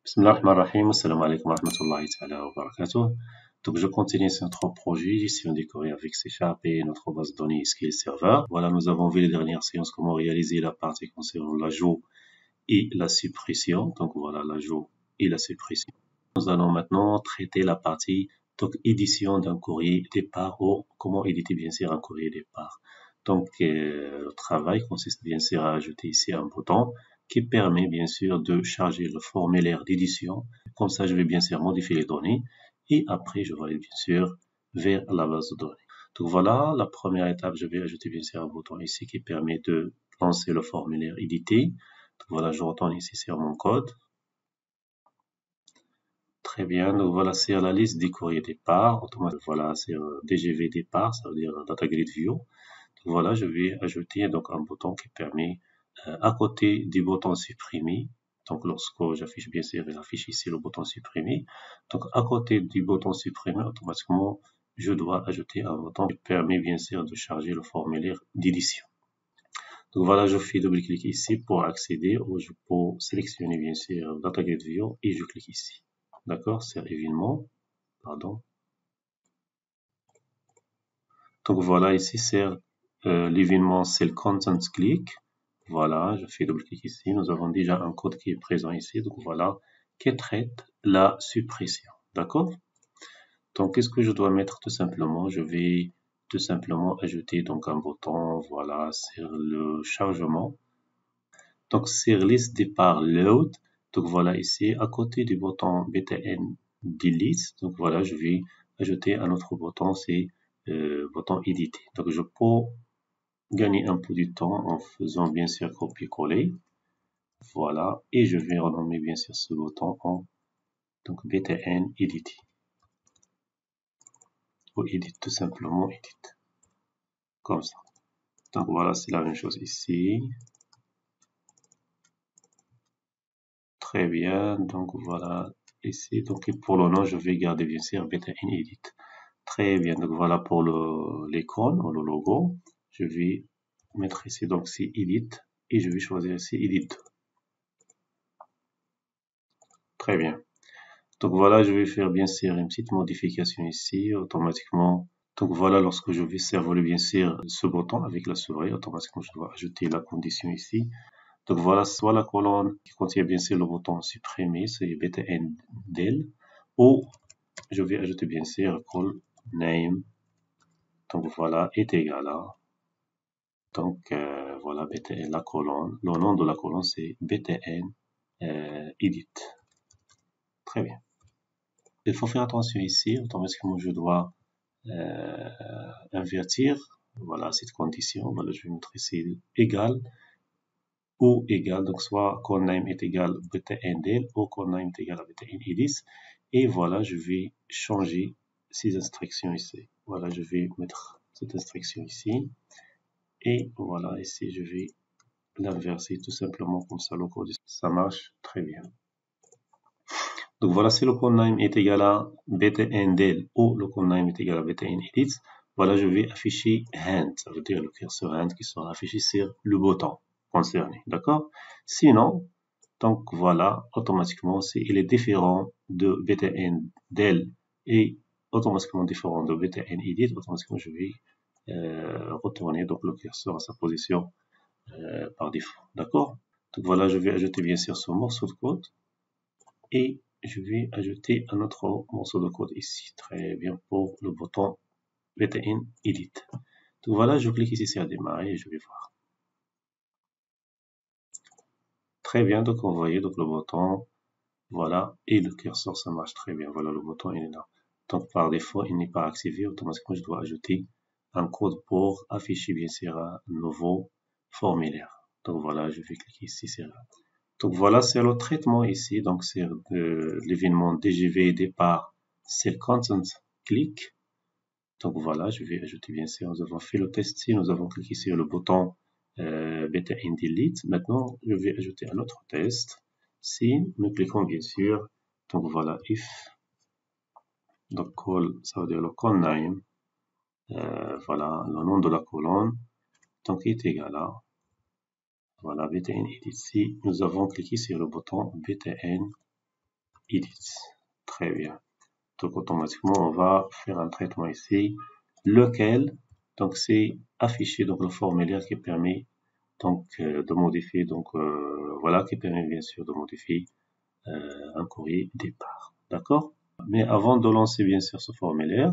Bismillah ar-Rahman ar-Rahim, assalamu alaikum wa rahmatullahi ta'ala wa barakatuh. Donc, je continue sur notre projet gestion des courriers avec C# et notre base de données SQL Server. Voilà, nous avons vu les dernières séances comment réaliser la partie concernant l'ajout et la suppression. Donc, voilà, l'ajout et la suppression. Nous allons maintenant traiter la partie donc édition d'un courrier départ ou comment éditer bien sûr un courrier départ. Donc, le travail consiste bien sûr à ajouter ici un bouton qui permet bien sûr de charger le formulaire d'édition. Comme ça, je vais bien sûr modifier les données et après, je vais aller bien sûr vers la base de données. Donc voilà, la première étape, je vais ajouter bien sûr un bouton ici qui permet de lancer le formulaire édité. Donc voilà, je retourne ici sur mon code. Très bien, donc voilà, c'est la liste des courriers départ. Voilà, c'est DGV départ, ça veut dire Data Grid View. Donc voilà, je vais ajouter donc un bouton qui permet à côté du bouton supprimer. Donc lorsque j'affiche bien sûr, il affiche ici le bouton supprimer. Donc à côté du bouton supprimer, automatiquement, je dois ajouter un bouton qui permet bien sûr de charger le formulaire d'édition. Donc voilà, je fais double-clic ici pour accéder ou je peux sélectionner bien sûr Data Grid View et je clique ici. D'accord, c'est événement, pardon. Donc voilà, ici c'est l'événement, c'est le content click. Voilà, je fais double-clic ici. Nous avons déjà un code qui est présent ici. Donc voilà, qui traite la suppression. D'accord? Donc qu'est-ce que je dois mettre tout simplement? Je vais tout simplement ajouter donc un bouton, voilà, sur le chargement. Donc sur liste départ load. Donc voilà ici, à côté du bouton btn delete. Donc voilà, je vais ajouter un autre bouton, c'est bouton éditer. Donc je peux gagner un peu du temps en faisant bien sûr copier-coller. Voilà, et je vais renommer bien sûr ce bouton en donc btn edit ou edit, tout simplement edit, comme ça. Donc voilà, c'est la même chose ici. Très bien, donc voilà ici. Donc pour le nom, je vais garder bien sûr btn edit. Très bien, donc voilà pour l'icône ou le logo. Je vais mettre ici donc c'est edit et je vais choisir ici edit. Très bien. Donc voilà, je vais faire bien sûr une petite modification ici automatiquement. Donc voilà, lorsque je vais survoler bien sûr ce bouton avec la souris, automatiquement je dois ajouter la condition ici. Donc voilà, soit la colonne qui contient bien sûr le bouton supprimer, c'est btn del, ou je vais ajouter bien sûr call name. Donc voilà, est égal à. Donc voilà, btn la colonne. Le nom de la colonne c'est btn edit. Très bien. Il faut faire attention ici, automatiquement je dois invertir, voilà cette condition, voilà je vais mettre ici égal ou égal, donc soit call name est égal btn ou call name est égal à btn edit, et voilà je vais changer ces instructions ici, voilà je vais mettre cette instruction ici, et voilà ici je vais l'inverser tout simplement comme ça, le code, ça marche très bien. Donc voilà, si le call name est égal à btn del ou le call name est égal à btn edit, voilà, je vais afficher hand, ça veut dire le curseur hand qui sera affiché sur le bouton concerné, d'accord? Sinon, donc voilà, automatiquement, il est différent de btn del et automatiquement différent de btn edit, automatiquement je vais retourner donc le curseur à sa position par défaut, d'accord? Donc voilà, je vais ajouter bien sûr ce morceau de code et je vais ajouter un autre morceau de code ici. Très bien, pour le bouton btn edit. Donc voilà, je clique ici sur démarrer et je vais voir. Très bien, donc vous voyez donc le bouton, voilà, et le curseur ça marche très bien. Voilà, le bouton il est là. Donc par défaut, il n'est pas activé. Automatiquement, je dois ajouter un code pour afficher bien sûr un nouveau formulaire. Donc voilà, je vais cliquer ici sur. Donc voilà, c'est le traitement ici. Donc c'est l'événement DGV départ, c'est le content click. Donc voilà, je vais ajouter bien sûr, nous avons fait le test ici, nous avons cliqué sur le bouton btn delete. Maintenant, je vais ajouter un autre test. Si nous cliquons bien sûr, donc voilà, if, donc call, ça veut dire le call name, voilà, le nom de la colonne, donc est égal à, voilà, btn edit. Si nous avons cliqué sur le bouton btn edit. Très bien. Donc automatiquement, on va faire un traitement ici, lequel, donc c'est afficher donc le formulaire qui permet donc de modifier, donc voilà, qui permet bien sûr de modifier un courrier départ. D'accord? Mais avant de lancer bien sûr ce formulaire,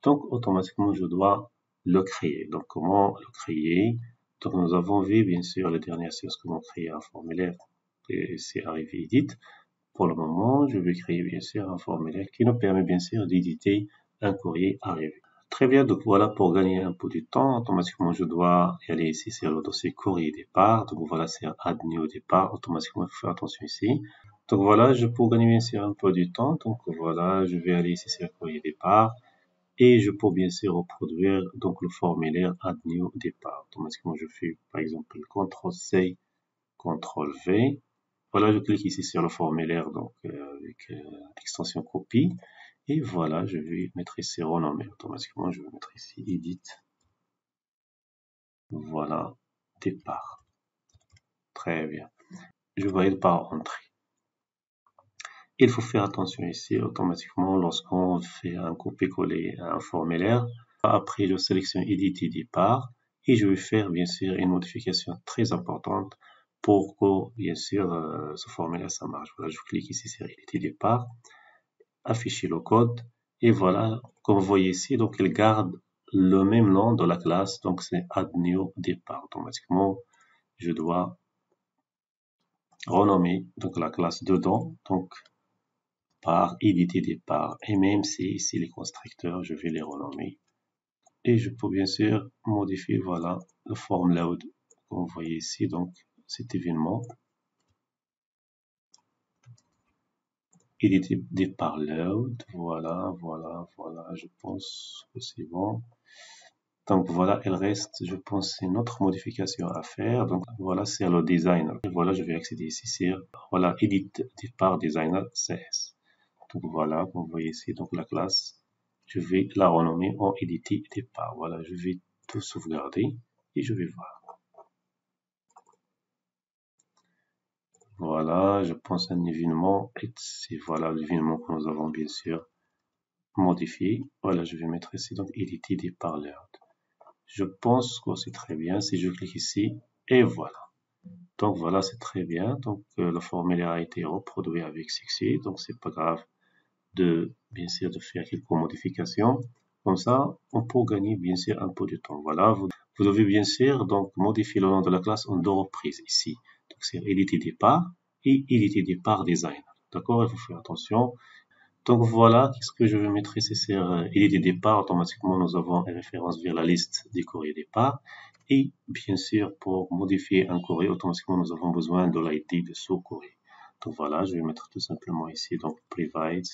donc automatiquement je dois le créer. Donc comment le créer? Donc nous avons vu bien sûr la dernière séance comment créer un formulaire et c'est arrivé edit. Pour le moment, je vais créer bien sûr un formulaire qui nous permet bien sûr d'éditer un courrier arrivé. Très bien, donc voilà pour gagner un peu de temps, automatiquement je dois y aller ici sur le dossier courrier départ. Donc voilà, c'est add new départ, automatiquement il faut faire attention ici. Donc voilà, je peux gagner bien sûr un peu de temps. Donc voilà, je vais aller ici sur le courrier départ et je peux bien sûr reproduire donc le formulaire add new départ. Automatiquement je fais par exemple CTRL C, CTRL V. Voilà, je clique ici sur le formulaire donc avec l'extension copie. Et voilà, je vais mettre ici renommer. Automatiquement, je vais mettre ici edit. Voilà, départ. Très bien. Je valide par entrée. Il faut faire attention ici, automatiquement, lorsqu'on fait un copier-coller à un formulaire. Après, je sélectionne éditer départ. Et je vais faire, bien sûr, une modification très importante pour que, bien sûr, ce formulaire, ça marche. Voilà, je clique ici sur éditer départ. Afficher le code. Et voilà, comme vous voyez ici, donc il garde le même nom de la classe, donc c'est add new départ. Automatiquement, je dois renommer donc la classe dedans, donc par éditer départ. Et même si ici les constructeurs, je vais les renommer. Et je peux bien sûr modifier, voilà, le form load, comme vous voyez ici, donc cet événement. Éditer départ load, voilà, je pense que c'est bon. Donc voilà, il reste, je pense, une autre modification à faire. Donc voilà, c'est le designer. Et voilà, je vais accéder ici sur, voilà, edit départ designer CS. Donc voilà, comme vous voyez ici, donc la classe, je vais la renommer en edit départ. Voilà, je vais tout sauvegarder et je vais voir. Voilà, je pense un événement, et c'est voilà l'événement que nous avons bien sûr modifié. Voilà, je vais mettre ici donc edit départ load. Je pense que c'est très bien si je clique ici et voilà. Donc voilà, c'est très bien. Donc le formulaire a été reproduit avec succès. Donc c'est pas grave de bien sûr de faire quelques modifications. Comme ça, on peut gagner bien sûr un peu de temps. Voilà, vous devez bien sûr donc modifier le nom de la classe en deux reprises ici. Donc c'est éditer départ et éditer départ design. D'accord, il faut faire attention. Donc voilà, qu'est-ce que je vais mettre ici sur éditer départ. Automatiquement, nous avons une référence vers la liste des courriers départ. Et bien sûr, pour modifier un courrier, automatiquement, nous avons besoin de l'ID de ce courrier. Donc voilà, je vais mettre tout simplement ici, donc provide.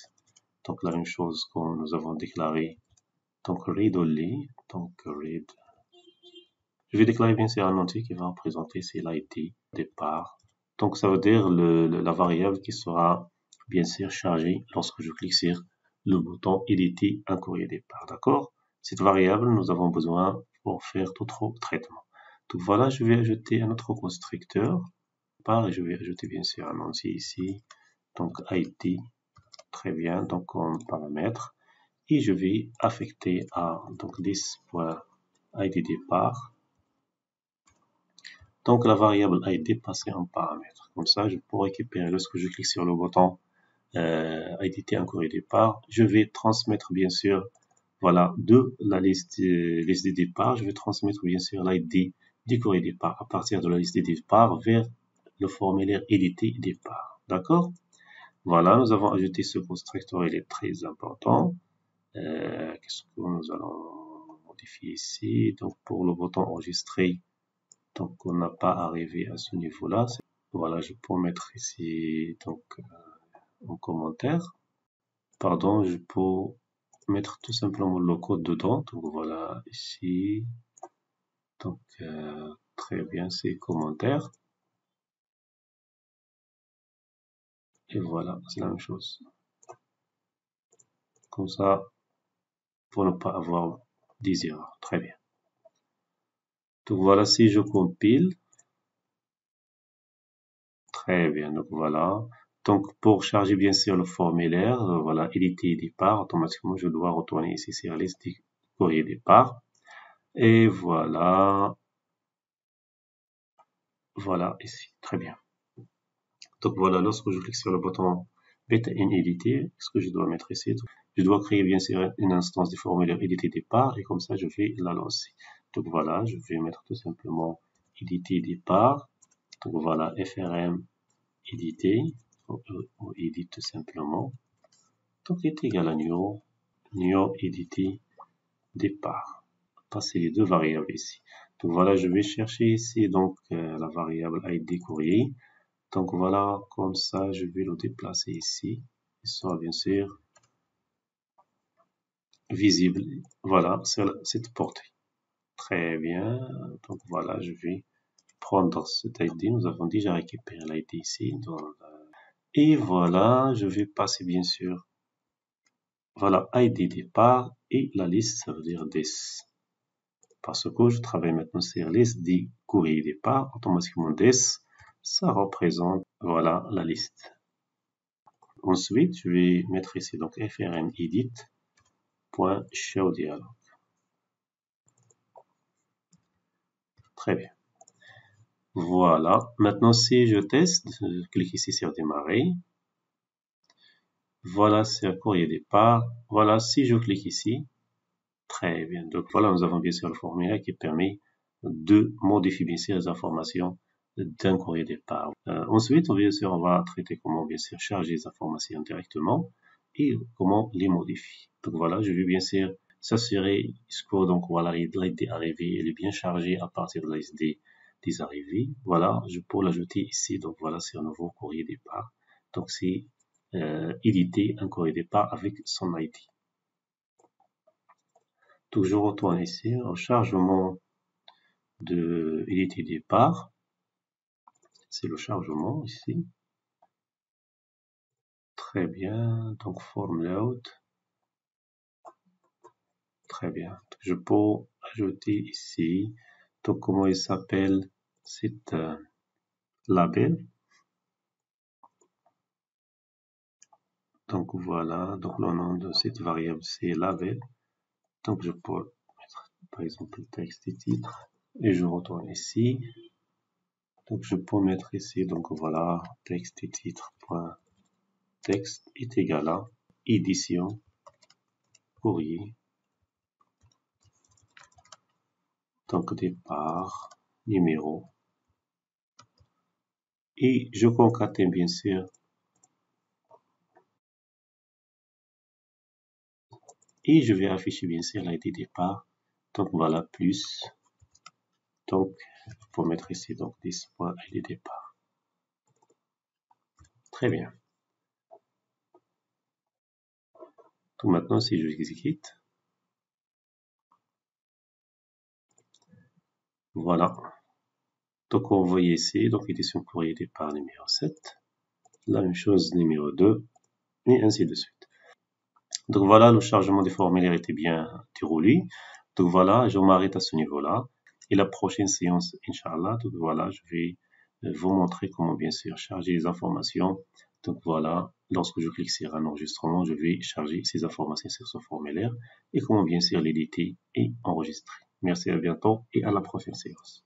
Donc la même chose que nous avons déclaré. Donc read only, donc read. Je vais déclarer bien sûr un entier qui va représenter c'est l'ID départ. Donc ça veut dire la variable qui sera bien sûr chargée lorsque je clique sur le bouton éditer un courrier départ. D'accord? Cette variable, nous avons besoin pour faire d'autres traitements. Donc voilà, je vais ajouter un autre constructeur. Et je vais ajouter bien sûr un entier ici. Donc ID, très bien, donc en paramètre. Et je vais affecter à donc this.id départ. Donc la variable ID passée en paramètre. Comme ça, je peux récupérer lorsque je clique sur le bouton éditer un courrier départ. Je vais transmettre bien sûr, voilà, de la liste des départs. Je vais transmettre bien sûr l'ID du courrier départ à partir de la liste des départs vers le formulaire éditer départ. D'accord? Voilà, nous avons ajouté ce constructeur, il est très important. Qu'est-ce que nous allons modifier ici? Donc pour le bouton enregistrer, donc on n'a pas arrivé à ce niveau-là. Voilà, je peux mettre ici donc en commentaire. Pardon, je peux mettre tout simplement le code dedans. Donc voilà, ici. Donc très bien, c'est commentaire. Et voilà, c'est la même chose. Comme ça, pour ne pas avoir des erreurs. Très bien. Donc voilà, si je compile. Très bien, donc voilà. Donc, pour charger bien sûr le formulaire, voilà, éditer départ, automatiquement, je dois retourner ici sur la liste du courrier départ. Et voilà. Voilà, ici. Très bien. Donc, voilà, lorsque je clique sur le bouton Beta in éditer, ce que je dois mettre ici, je dois créer bien sûr une instance du formulaire éditer départ et comme ça, je vais la lancer. Donc, voilà, je vais mettre tout simplement éditer départ. Donc, voilà, FRM éditer, ou edit tout simplement. Donc, est égal à new éditer départ. Passer les deux variables ici. Donc voilà, je vais chercher ici donc la variable ID courrier. Donc voilà, comme ça, je vais le déplacer ici. Il sera bien sûr visible. Voilà, c'est cette portée. Très bien. Donc voilà, je vais prendre cet ID. Nous avons déjà récupéré l'ID ici. Et voilà, je vais passer bien sûr. Voilà, ID départ et la liste, ça veut dire des. Parce que je travaille maintenant sur la liste des courriers départ, automatiquement des, ça représente, voilà, la liste. Ensuite, je vais mettre ici donc frm edit.showDialog. Très bien. Voilà. Maintenant, si je teste, je clique ici sur démarrer. Voilà, c'est le courrier départ. Voilà, si je clique ici. Très bien. Donc voilà, nous avons bien sûr le formulaire qui permet de modifier bien sûr les informations d'un courrier départ. Ensuite, bien sûr, on va traiter comment bien sûr charger les informations directement et comment les modifier. Donc voilà, je vais bien sûr s'assurer que donc voilà, l'aide des arrivées elle est bien chargée à partir de la liste des arrivées. Voilà, je peux l'ajouter ici. Donc voilà, c'est un nouveau courrier départ. Donc c'est éditer un courrier départ avec son ID. Donc je retourne ici au chargement de éditer départ. C'est le chargement ici. Très bien. Donc form layout. Très bien. Je peux ajouter ici. Donc comment il s'appelle cet label. Donc voilà. Donc le nom de cette variable c'est label. Donc je peux mettre par exemple le texte et titre. Et je retourne ici. Donc je peux mettre ici. Donc voilà. Texte et titre. Texte est égal à édition courrier. Donc départ, numéro. Et je concatène bien sûr. Et je vais afficher bien sûr l'ID départ. Donc voilà, plus. Donc, pour mettre ici donc 10.id départ. Très bien. Donc maintenant, si je exécute. Voilà. Donc on voit ici, donc édition courrier départ numéro 7. La même chose numéro 2. Et ainsi de suite. Donc voilà, le chargement des formulaires était bien déroulé. Donc voilà, je m'arrête à ce niveau-là. Et la prochaine séance, Inch'Allah, donc voilà, je vais vous montrer comment bien sûr charger les informations. Donc voilà, lorsque je clique sur un enregistrement, je vais charger ces informations sur ce formulaire et comment bien sûr l'éditer et enregistrer. Merci, à bientôt et à la prochaine séance.